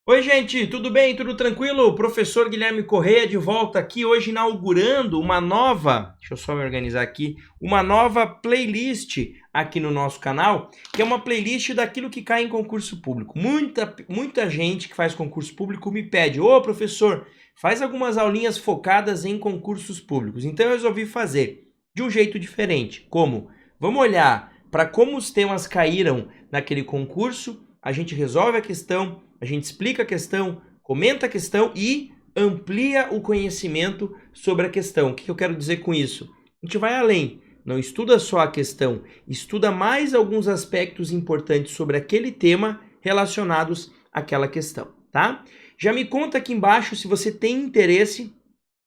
Oi, gente, tudo bem? Tudo tranquilo? Professor Guilherme Correia de volta aqui hoje inaugurando uma nova, deixa eu só me organizar aqui, uma nova playlist aqui no nosso canal, que é uma playlist daquilo que cai em concurso público. Muita gente que faz concurso público me pede: ô professor, faz algumas aulinhas focadas em concursos públicos. Então eu resolvi fazer de um jeito diferente. Como? Vamos olhar para como os temas caíram naquele concurso, a gente resolve a questão, a gente explica a questão, comenta a questão e amplia o conhecimento sobre a questão. O que eu quero dizer com isso? A gente vai além, não estuda só a questão, estuda mais alguns aspectos importantes sobre aquele tema relacionados àquela questão, tá? Já me conta aqui embaixo se você tem interesse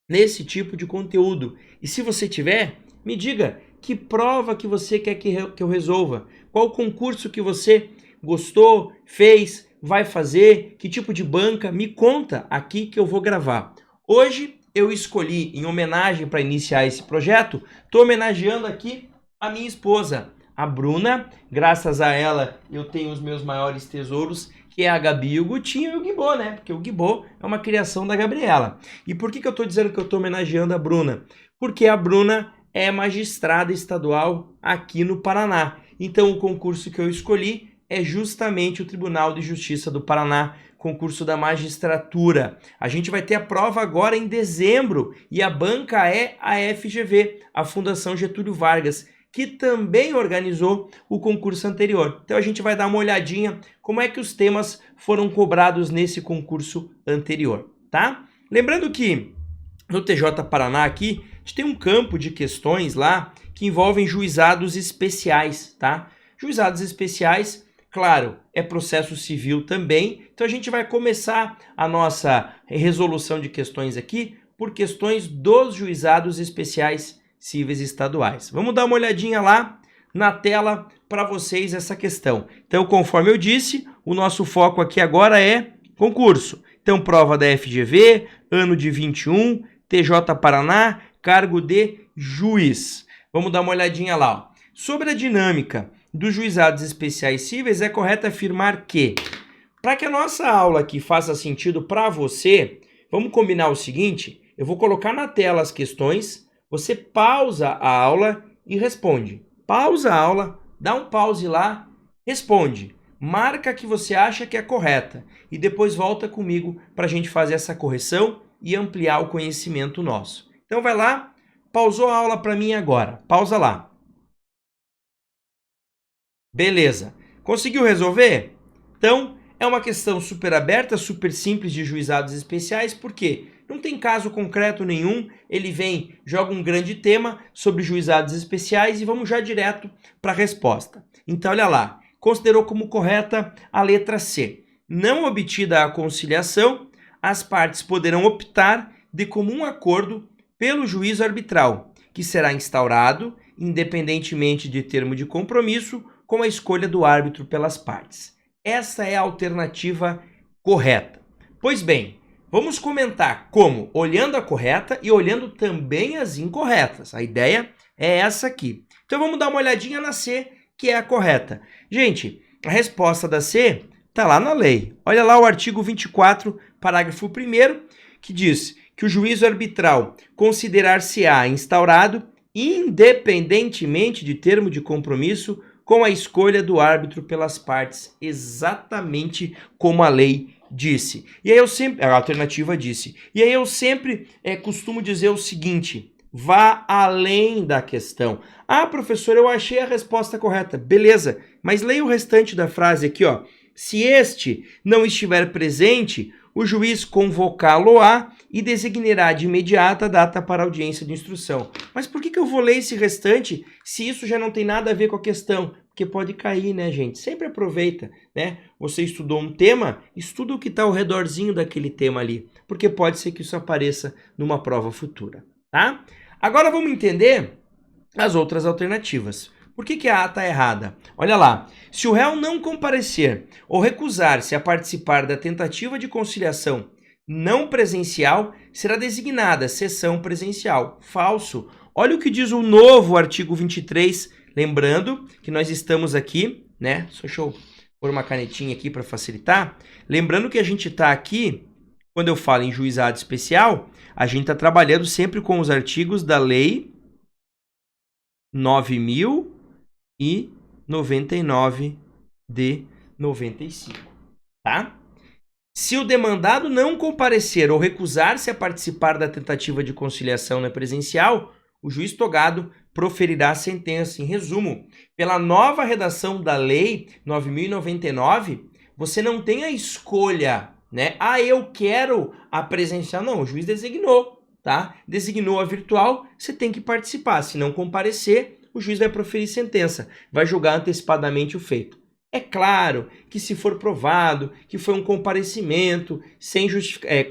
nesse tipo de conteúdo. E se você tiver, me diga que prova que você quer que eu resolva, qual concurso que você gostou, fez, vai fazer, que tipo de banca, me conta aqui que eu vou gravar. Hoje eu escolhi, em homenagem para iniciar esse projeto, estou homenageando aqui a minha esposa, a Bruna. Graças a ela eu tenho os meus maiores tesouros, que é a Gabi, o Gutinho e o Guibô, né? Porque o Guibô é uma criação da Gabriela. E por que eu estou dizendo que eu estou homenageando a Bruna? Porque a Bruna é magistrada estadual aqui no Paraná. Então o concurso que eu escolhi é justamente o Tribunal de Justiça do Paraná, concurso da magistratura. A gente vai ter a prova agora em dezembro e a banca é a FGV, a Fundação Getúlio Vargas, que também organizou o concurso anterior. Então a gente vai dar uma olhadinha como é que os temas foram cobrados nesse concurso anterior, tá? Lembrando que no TJ Paraná aqui, a gente tem um campo de questões lá que envolvem juizados especiais, tá? Juizados especiais, claro, é processo civil também, então a gente vai começar a nossa resolução de questões aqui por questões dos juizados especiais cíveis estaduais. Vamos dar uma olhadinha lá na tela para vocês essa questão. Então, conforme eu disse, o nosso foco aqui agora é concurso. Então, prova da FGV, ano de 21, TJ Paraná, cargo de juiz. Vamos dar uma olhadinha lá, ó. Sobre a dinâmica dos juizados especiais cíveis, é correto afirmar que, para que a nossa aula aqui faça sentido para você, vamos combinar o seguinte: eu vou colocar na tela as questões, você pausa a aula e responde. Pausa a aula, dá um pause lá, responde. Marca que você acha que é correta e depois volta comigo para a gente fazer essa correção e ampliar o conhecimento nosso. Então vai lá, pausou a aula para mim agora. Pausa lá. Beleza. Conseguiu resolver? Então, é uma questão super aberta, super simples de juizados especiais, porque não tem caso concreto nenhum, ele vem, joga um grande tema sobre juizados especiais e vamos já direto para a resposta. Então, olha lá, considerou como correta a letra C. Não obtida a conciliação, as partes poderão optar de comum acordo pelo juízo arbitral, que será instaurado, independentemente de termo de compromisso, com a escolha do árbitro pelas partes. Essa é a alternativa correta. Pois bem, vamos comentar como, olhando a correta e olhando também as incorretas. A ideia é essa aqui. Então vamos dar uma olhadinha na C, que é a correta. Gente, a resposta da C está lá na lei. Olha lá o artigo 24, parágrafo 1º, que diz que o juízo arbitral considerar-se-á instaurado independentemente de termo de compromisso com a escolha do árbitro pelas partes, exatamente como a lei disse. E aí a alternativa disse. E aí eu sempre costumo dizer o seguinte: vá além da questão. Ah, professor, eu achei a resposta correta. Beleza, mas leia o restante da frase aqui, ó. Se este não estiver presente, o juiz convocá-lo-á e designará de imediato a data para audiência de instrução. Mas por que eu vou ler esse restante se isso já não tem nada a ver com a questão? Porque pode cair, né, gente? Sempre aproveita, né? Você estudou um tema, estuda o que está ao redorzinho daquele tema ali, porque pode ser que isso apareça numa prova futura, tá? Agora vamos entender as outras alternativas. Por que a A está errada? Olha lá, se o réu não comparecer ou recusar-se a participar da tentativa de conciliação não presencial, será designada sessão presencial. Falso. Olha o que diz o novo artigo 23, lembrando que nós estamos aqui, né? Deixa eu pôr uma canetinha aqui para facilitar. Lembrando que a gente está aqui, quando eu falo em juizado especial, a gente está trabalhando sempre com os artigos da Lei 9.099 de 95, tá? Se o demandado não comparecer ou recusar-se a participar da tentativa de conciliação não presencial, o juiz togado proferirá a sentença. Em resumo, pela nova redação da Lei 9.099, você não tem a escolha, né? Ah, eu quero a presencial. Não, o juiz designou, tá? Designou a virtual, você tem que participar. Se não comparecer, o juiz vai proferir sentença, vai julgar antecipadamente o feito. É claro que se for provado que foi um comparecimento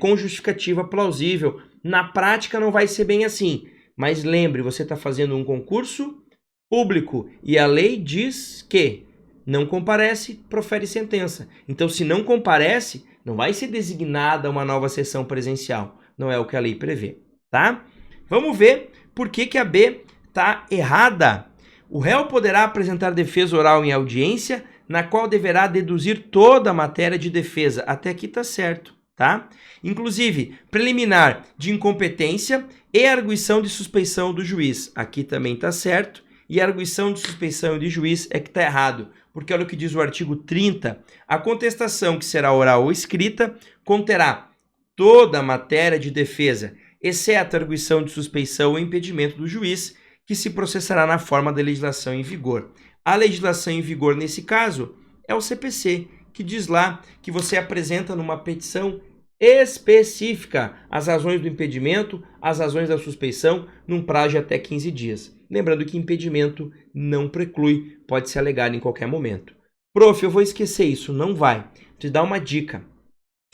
com justificativa plausível, na prática não vai ser bem assim. Mas lembre, você está fazendo um concurso público e a lei diz que não comparece, profere sentença. Então, se não comparece, não vai ser designada uma nova sessão presencial. Não é o que a lei prevê, tá? Vamos ver por que a B está errada. O réu poderá apresentar defesa oral em audiência, na qual deverá deduzir toda a matéria de defesa. Até aqui está certo, tá? Inclusive, preliminar de incompetência e arguição de suspeição do juiz. Aqui também está certo. E a arguição de suspeição de juiz é que está errado. Porque olha o que diz o artigo 30. A contestação, que será oral ou escrita, conterá toda a matéria de defesa, exceto a arguição de suspeição ou impedimento do juiz, que se processará na forma da legislação em vigor. A legislação em vigor, nesse caso, é o CPC, que diz lá que você apresenta numa petição específica as razões do impedimento, as razões da suspeição, num prazo de até 15 dias. Lembrando que impedimento não preclui, pode ser alegado em qualquer momento. Prof, eu vou esquecer isso. Não vai. Vou te dar uma dica.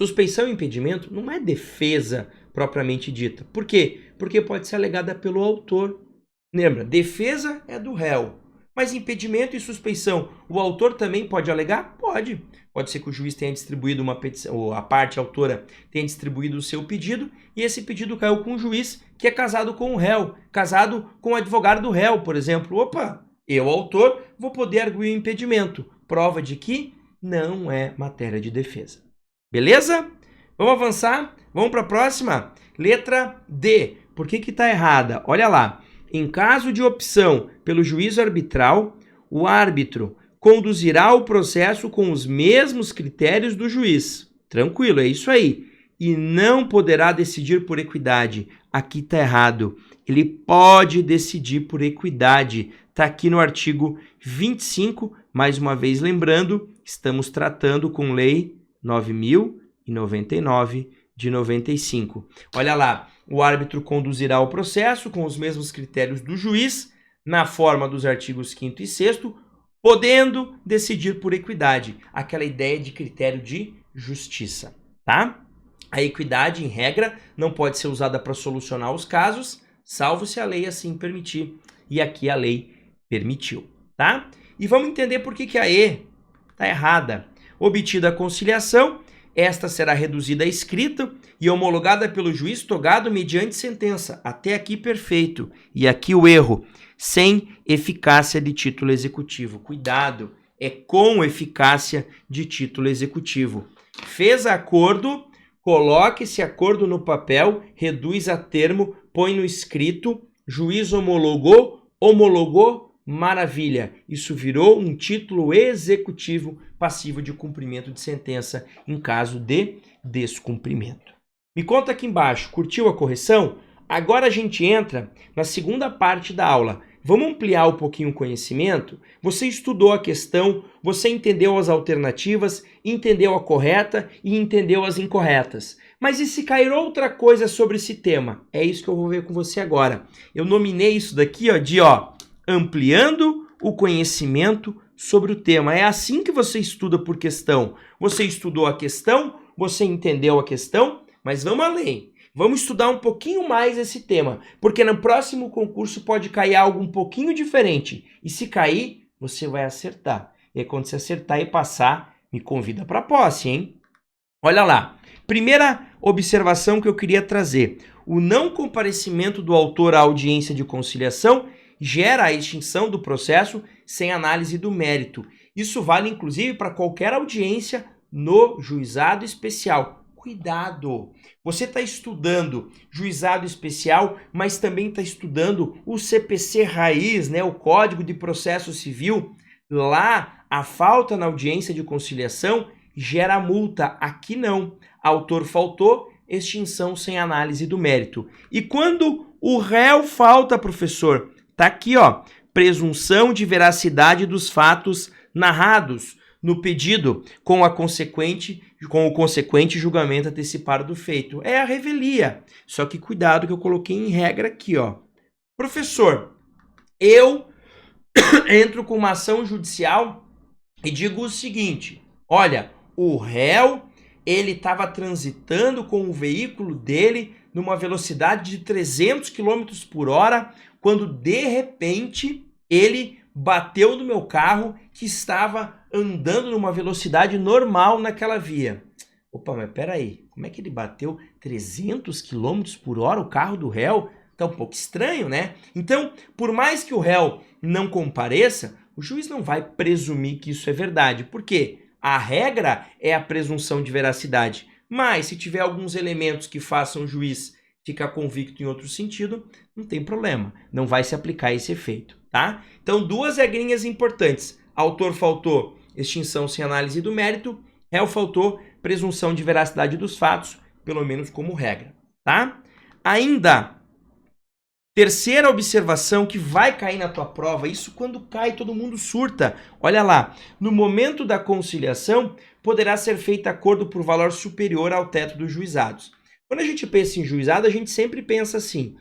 Suspeição e impedimento não é defesa propriamente dita. Por quê? Porque pode ser alegada pelo autor. Lembra, defesa é do réu. Mas impedimento e suspeição, o autor também pode alegar? Pode. Pode ser que o juiz tenha distribuído uma petição, ou a parte autora tenha distribuído o seu pedido, e esse pedido caiu com o juiz, que é casado com o réu, casado com o advogado do réu, por exemplo. Opa, eu, autor, vou poder arguir o impedimento. Prova de que não é matéria de defesa. Beleza? Vamos avançar? Vamos para a próxima? Letra D. Por que está errada? Olha lá. Em caso de opção pelo juízo arbitral, o árbitro conduzirá o processo com os mesmos critérios do juiz. Tranquilo, é isso aí. E não poderá decidir por equidade. Aqui está errado. Ele pode decidir por equidade. Está aqui no artigo 25. Mais uma vez lembrando, estamos tratando com Lei 9.099 de 95. Olha lá. O árbitro conduzirá o processo com os mesmos critérios do juiz, na forma dos artigos 5º e 6º, podendo decidir por equidade. Aquela ideia de critério de justiça, tá? A equidade, em regra, não pode ser usada para solucionar os casos, salvo se a lei assim permitir. E aqui a lei permitiu, tá? E vamos entender por que a E está errada. Obtida a conciliação, esta será reduzida a escrita e homologada pelo juiz togado mediante sentença. Até aqui perfeito. E aqui o erro, sem eficácia de título executivo. Cuidado, é com eficácia de título executivo. Fez acordo, coloque esse acordo no papel, reduz a termo, põe no escrito, juiz homologou, maravilha. Isso virou um título executivo passivo de cumprimento de sentença em caso de descumprimento. Me conta aqui embaixo, curtiu a correção? Agora a gente entra na segunda parte da aula. Vamos ampliar um pouquinho o conhecimento? Você estudou a questão, você entendeu as alternativas, entendeu a correta e entendeu as incorretas. Mas e se cair outra coisa sobre esse tema? É isso que eu vou ver com você agora. Eu nominei isso daqui de ampliando o conhecimento sobre o tema. É assim que você estuda por questão. Você estudou a questão, você entendeu a questão, mas vamos além. Vamos estudar um pouquinho mais esse tema, porque no próximo concurso pode cair algo um pouquinho diferente. E se cair, você vai acertar. E aí, quando você acertar e passar, me convida para a posse, hein? Olha lá. Primeira observação que eu queria trazer. O não comparecimento do autor à audiência de conciliação gera a extinção do processo sem análise do mérito. Isso vale inclusive para qualquer audiência no juizado especial. Cuidado! Você está estudando juizado especial, mas também está estudando o CPC raiz, né, o Código de Processo Civil. Lá, a falta na audiência de conciliação gera multa. Aqui não. Autor faltou, extinção sem análise do mérito. E quando o réu falta, professor, tá aqui, ó, presunção de veracidade dos fatos narrados no pedido com o consequente julgamento antecipado do feito. É a revelia. Só que cuidado que eu coloquei em regra aqui, ó. Professor, eu entro com uma ação judicial e digo o seguinte: olha, o réu, ele estava transitando com o veículo dele numa velocidade de 300 km por hora, quando de repente ele bateu no meu carro que estava andando numa velocidade normal naquela via. Opa, mas peraí, como é que ele bateu 300 km por hora o carro do réu? Tá um pouco estranho, né? Então, por mais que o réu não compareça, o juiz não vai presumir que isso é verdade. Por quê? A regra é a presunção de veracidade. Mas se tiver alguns elementos que façam o juiz ficar convicto em outro sentido, não tem problema. Não vai se aplicar esse efeito, tá? Então, duas regrinhas importantes. Autor faltou, extinção sem análise do mérito. Réu faltou, presunção de veracidade dos fatos, pelo menos como regra, tá? Ainda, terceira observação que vai cair na tua prova, isso quando cai todo mundo surta. Olha lá, no momento da conciliação, poderá ser feito acordo por valor superior ao teto dos juizados. Quando a gente pensa em juizado, a gente sempre pensa assim,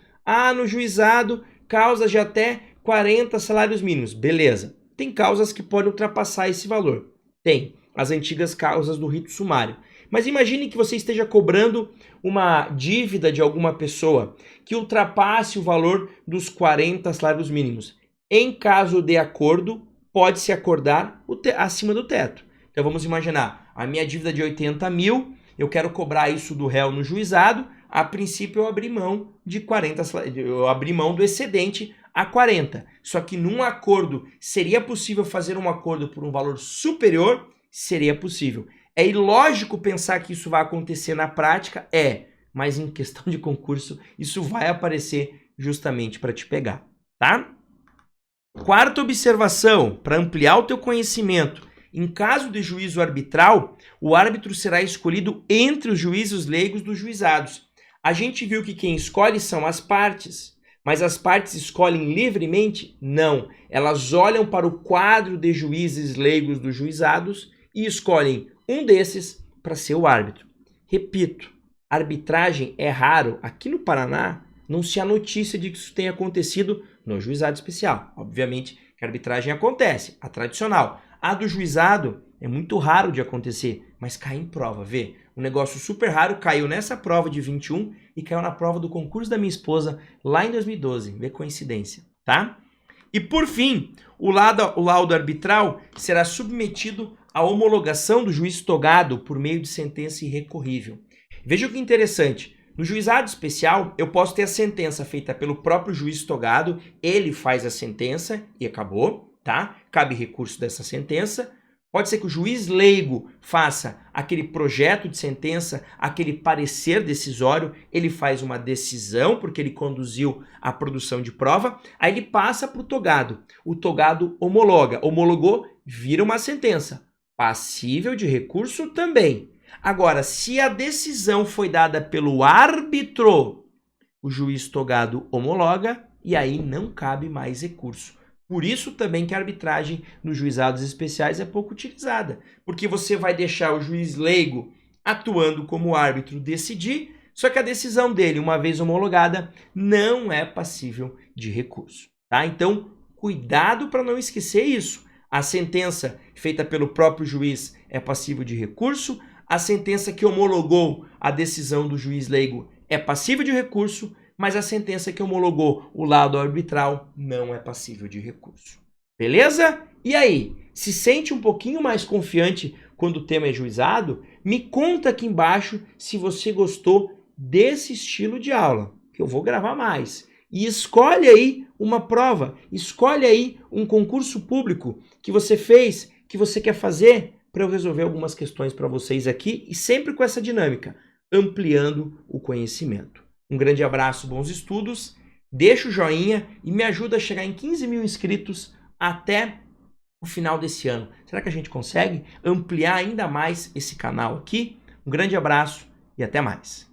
no juizado, causas de até 40 salários mínimos. Beleza, tem causas que podem ultrapassar esse valor. Tem as antigas causas do rito sumário. Mas imagine que você esteja cobrando uma dívida de alguma pessoa que ultrapasse o valor dos 40 salários mínimos. Em caso de acordo, pode-se acordar acima do teto. Então vamos imaginar, a minha dívida de 80 mil, eu quero cobrar isso do réu no juizado, a princípio eu abri mão de 40, eu abri mão do excedente a 40. Só que num acordo, seria possível fazer um acordo por um valor superior? Seria possível. É ilógico pensar que isso vai acontecer na prática? Mas em questão de concurso, isso vai aparecer justamente para te pegar, tá? Quarta observação, para ampliar o teu conhecimento. Em caso de juízo arbitral, o árbitro será escolhido entre os juízos leigos dos juizados. A gente viu que quem escolhe são as partes, mas as partes escolhem livremente? Não. Elas olham para o quadro de juízes leigos dos juizados e escolhem um desses para ser o árbitro. Repito, arbitragem é raro. Aqui no Paraná, não se há notícia de que isso tenha acontecido no juizado especial. Obviamente que a arbitragem acontece, a tradicional. A do juizado é muito raro de acontecer, mas cai em prova, vê? Um negócio super raro caiu nessa prova de 21 e caiu na prova do concurso da minha esposa lá em 2012. Vê coincidência, tá? E por fim, o laudo arbitral será submetido à homologação do juiz togado por meio de sentença irrecorrível. Veja que interessante. No juizado especial, eu posso ter a sentença feita pelo próprio juiz togado, ele faz a sentença e acabou, tá? Cabe recurso dessa sentença. Pode ser que o juiz leigo faça aquele projeto de sentença, aquele parecer decisório, ele faz uma decisão porque ele conduziu a produção de prova, aí ele passa para o togado. O togado homologa, homologou, vira uma sentença. Passível de recurso também. Agora, se a decisão foi dada pelo árbitro, o juiz togado homologa e aí não cabe mais recurso. Por isso também que a arbitragem nos juizados especiais é pouco utilizada, porque você vai deixar o juiz leigo atuando como árbitro decidir, só que a decisão dele, uma vez homologada, não é passível de recurso, tá? Então, cuidado para não esquecer isso. A sentença feita pelo próprio juiz é passível de recurso, a sentença que homologou a decisão do juiz leigo é passível de recurso, mas a sentença que homologou o laudo arbitral não é passível de recurso. Beleza? E aí, se sente um pouquinho mais confiante quando o tema é juizado? Me conta aqui embaixo se você gostou desse estilo de aula, que eu vou gravar mais. E escolhe aí uma prova, escolhe aí um concurso público que você fez, que você quer fazer para eu resolver algumas questões para vocês aqui e sempre com essa dinâmica, ampliando o conhecimento. Um grande abraço, bons estudos, deixa o joinha e me ajuda a chegar em 15 mil inscritos até o final desse ano. Será que a gente consegue ampliar ainda mais esse canal aqui? Um grande abraço e até mais.